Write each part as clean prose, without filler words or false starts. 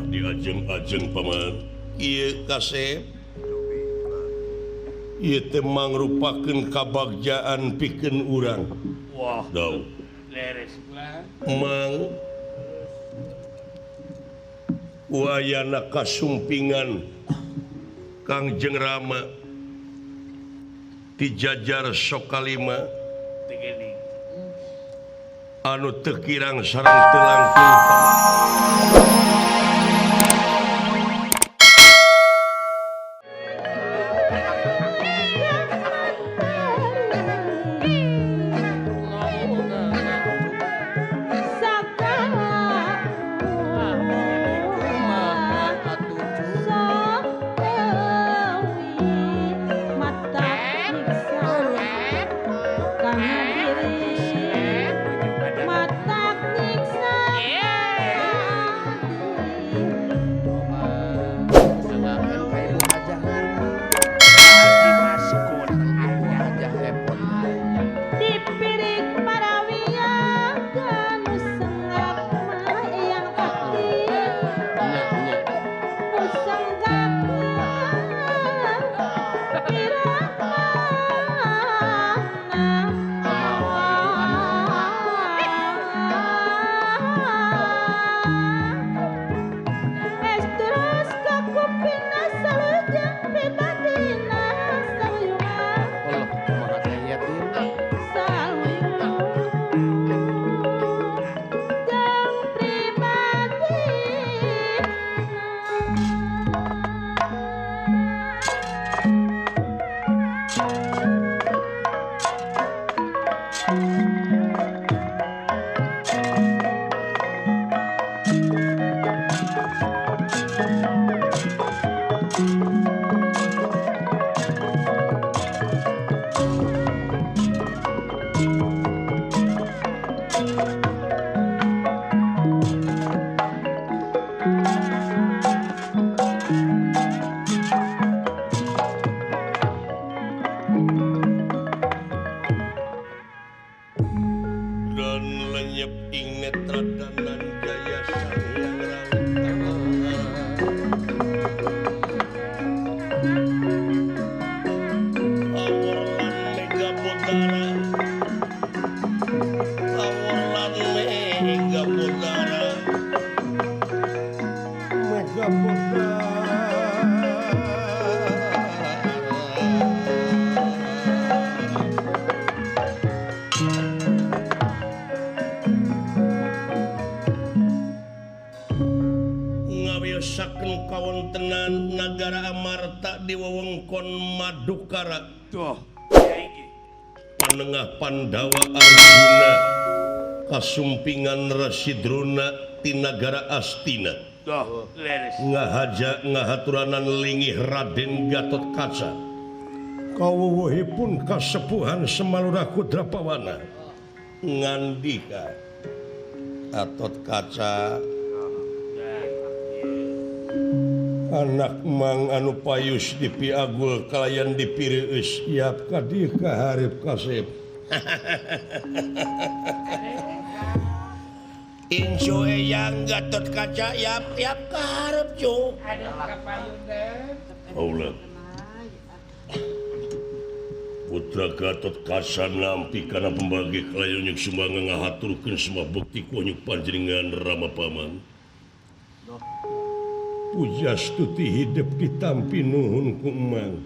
di ajeng-ajeng paman. Ieu Kasep ieu teh mangrupakeun kabagjaan pikeun urang. Wah, Daw. leres lah. Mang wayana kasumpingan Kangjeng Rama dijajar sokalima Tegeni. anu teu kirang sareng teu langkung. Dan lenyep ing netradanan jaya sang hyang rautana. Aworlan mega bodara, aworlan mega bodara, mega bodara. Ngawiyosakeun kawontenan nagara Amarta di wewengkon Madukara. Tuh. Panengah Pandawa Arjuna kasumpingan Rasidruna ti nagara Astina. Tuh, leres. Ngahaja ngahaturanan lingih Raden Gatotkaca. Kawuwuhipun kasepuhan Semalura Kudrapawana. Ngandika Gatotkaca anak mang anu payus dipiagul kalayan dipirius siap kadi kaharip Kasep. Injo eyang Gatotkaca yap kaharep cu. Aula putra Gatotkaca nampi kana pembagi kalayun sumbangan ngahaturkeun semua bukti kunyuk panjenengan Rama Paman. Pujastuti hidup ditampi nuhun ku emang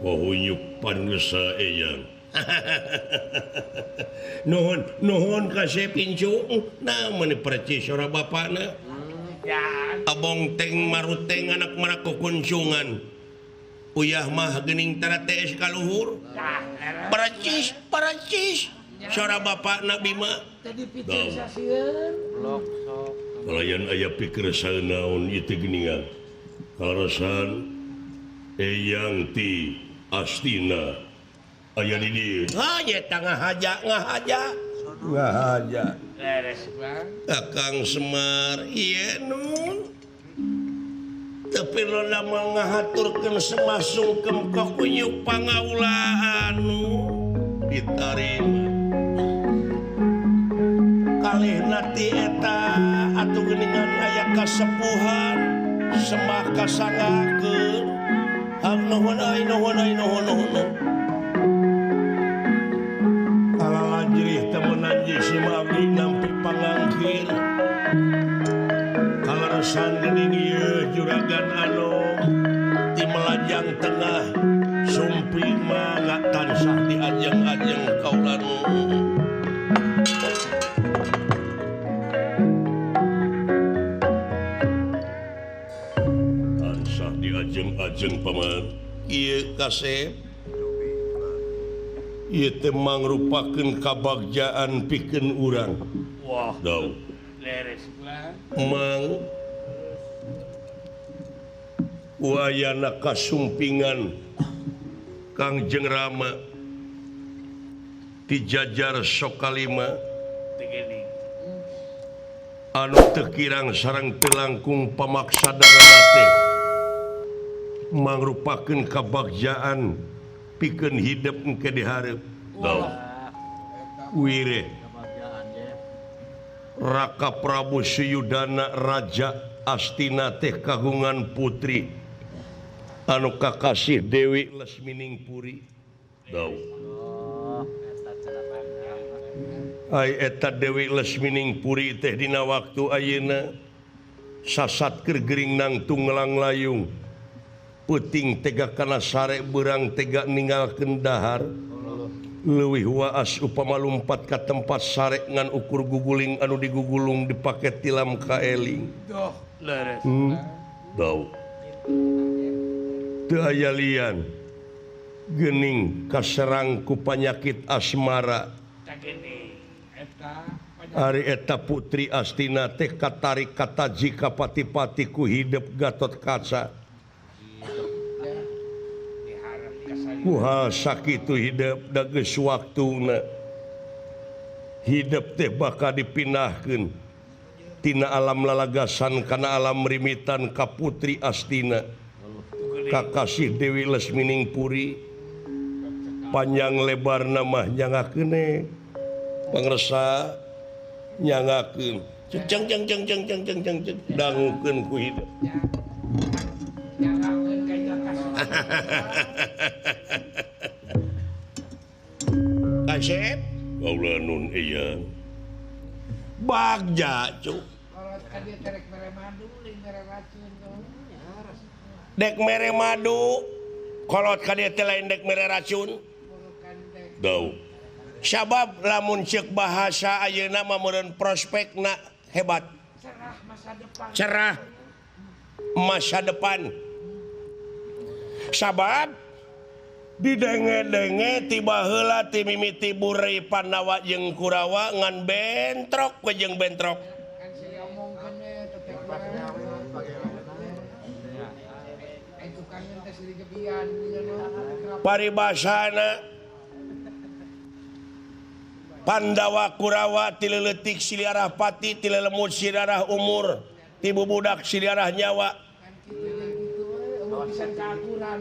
wahunyuk panresa eyang. nuhun Kasep Incu namanya percis ora bapana abong teng maruteng anak maraku kuncungan uyah mah gening tara TS kaluhur paracis sora bapana Bima kalayan aya pikir saeunaon ieu teh geuningan kalasan eyang ti Astina aya di dieu nya tangah ngahaja leres bang Kakang Semar ieu nun tapi lola ngahaturkeun semasungkem ka kunyuk pangaulaan nu ditarima kalihna ti eta atuh geuningan aya kasepuhan sembah kasangakeun nuhun ai nuhun alalajrih teu meunanji simak abdi nampi pangangkir kalarasan geuning ieu juragan anom ti melajang tengah sumping mah tansah di ajeng-ajeng kaula nu tansah di ajeng-ajeng paman ieu kasep ieu teh mangrupakeun kabagjaan pikeun urang Wah, daw leres. mang wayana kasumpingan Kang Jeng Rama ti jajar sokalima Tegening. anu teu kirang sareng teu langkung pamaksadana teh mangrupakeun kabagjaan pikeun hidup engke dihareup daw wire Raka Prabu Suyudana Raja Astina teh kagungan putri anu kakasih Dewi Lesmining Puri daw ai eta Dewi Lesmining Puri teh dina waktu ayeuna sasat keur gering nangtung ngelang-layung peuting tega kana sare beurang tega ninggalkeun dahar leuwih waas upama lumpat ka tempat sare ngan ukur guguling anu digugulung dipake tilam kaeling Leres. daw teu aya lian geuning kaserang ku panyakit asmara Tegening. ari eta putri Astina teh katarik kataji ka pati-pati ku hidup Gatot Kaca kuhal sakitu hidup da geus waktuna hidup teh bakal dipindahkeun tina alam lalagasan kana alam rimitan ka putri Astina kakasih Dewi Lesmining Puri panjang lebar mah nyangakeun pangresa nyangakeun ceng ceng ceng ceng ceng ceng ceng ceng dangukeun ku hidup kasep kaula nun iya bagja cuk dek mere madu kolot ka dieu teh lain dek mere racun daw sabab lamun ceuk bahasa ayeuna mah meureun prospekna hebat cerah masa depan sabab didenge-denge tiba heula ti mimiti Burai Pandawa jeung Kurawa ngan bentrok we jeung bentrok paribasana Pandawa Kurawa ti leuletik siliarah pati ti lelemut siliarah umur ti bubudak siliarah nyawa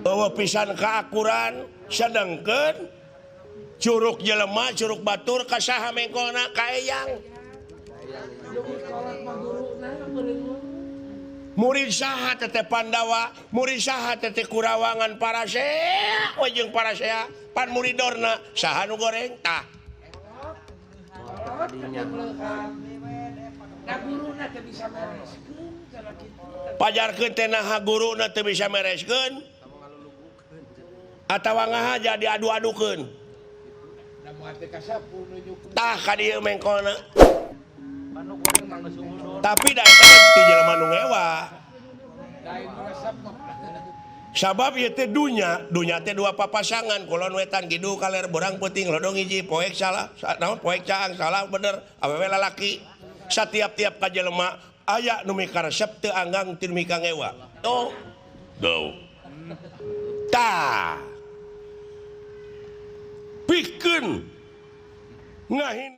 eueuh pisan kaakuran sedengkeun curug jelema curug batur ka saha mengkolna ka eyang murid saha teteh Pandawa murid saha teteh Kurawa ngan Parasea we jeung Parasea pan muridorna saha nu goreng tah pajarkeun teh naha guruna teu bisa mereskeun atawa ngaha jadi adu-adukeun tah ka dieu mengkolna tapi da eta ti jelema nu ngewa sabab ieu teh dunya teh dua papasangan kulon wetan kidu kaler borang peuting lodong hiji poek salah naon poek caang salah bener awewe lalaki satiap-tiap ka jelema aya nu mikaresep teu anggang ti mika ngewa tuh daw tah pikeun ngahin